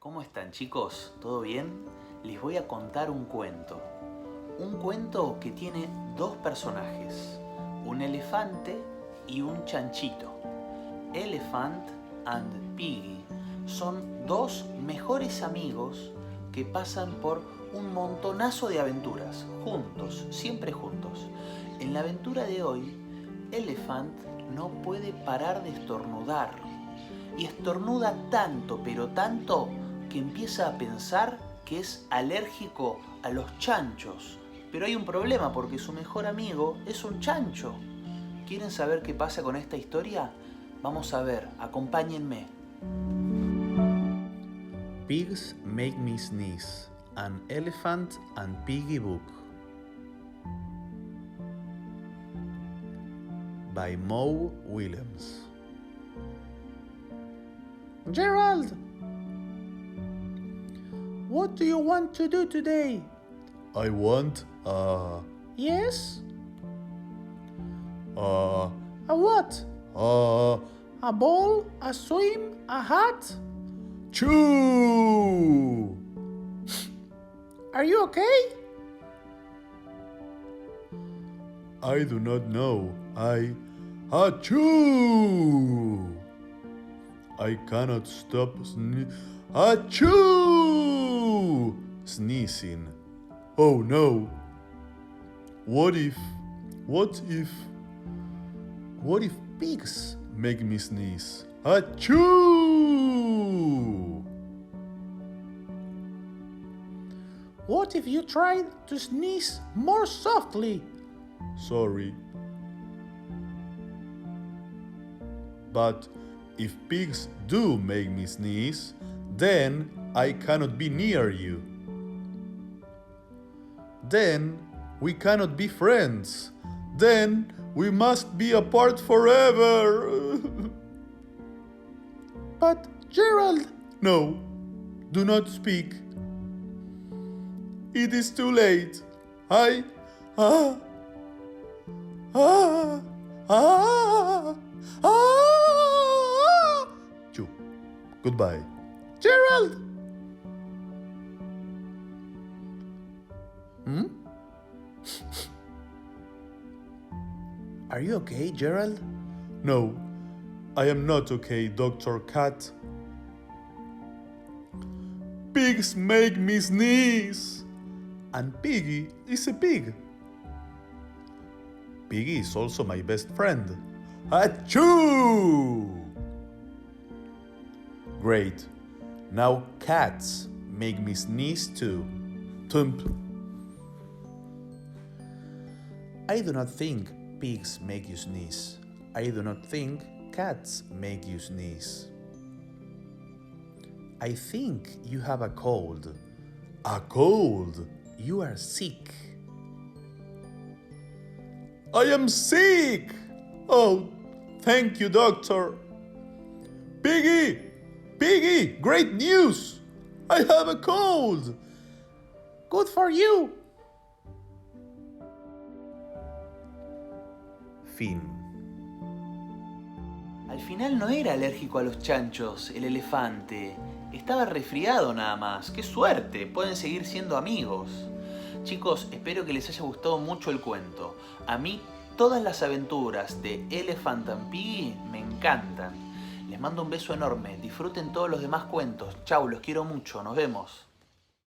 ¿Cómo están, chicos? ¿Todo bien? Les voy a contar un cuento. Un cuento que tiene dos personajes, un elefante y un chanchito. Elephant and Piggy son dos mejores amigos que pasan por un montonazo de aventuras, juntos, siempre juntos. En la aventura de hoy, Elephant no puede parar de estornudar. Y estornuda tanto, pero tanto, que empieza a pensar que es alérgico a los chanchos. Pero hay un problema porque su mejor amigo es un chancho. ¿Quieren saber qué pasa con esta historia? Vamos a ver, acompáñenme. Pigs Make Me Sneeze, an Elephant and Piggy Book by Mo Willems. Gerald! What do you want to do today? I want Yes? uh A what? uh A ball? A swim? A hat? chew. Are you okay? I do not know. I achoo. I cannot stop achoo sneezing. Oh no. What if pigs make me sneeze? Achoo! What if you tried to sneeze more softly? Sorry. But if pigs do make me sneeze, then I cannot be near you. Then we cannot be friends. Then we must be apart forever. But Gerald, No, do not speak. It is too late. I. Ah. Ah. Ah. Ah. Chew. Goodbye. Gerald! Are you okay, Gerald? No, I am not okay, Dr. Cat. Pigs make me sneeze. And Piggy is a pig. Piggy is also my best friend. Achoo! Great. Now cats make me sneeze too. Thump. I do not think pigs make you sneeze. I do not think cats make you sneeze. I think you have a cold. A cold. You are sick. I am sick. Oh, thank you, doctor. Piggy! Piggy! Great news! I have a cold. Good for you! Fin. Al final no era alérgico a los chanchos, el elefante. Estaba resfriado nada más. ¡Qué suerte! Pueden seguir siendo amigos. Chicos, espero que les haya gustado mucho el cuento. A mí todas las aventuras de Elephant and Piggy me encantan. Les mando un beso enorme. Disfruten todos los demás cuentos. Chau, los quiero mucho. Nos vemos.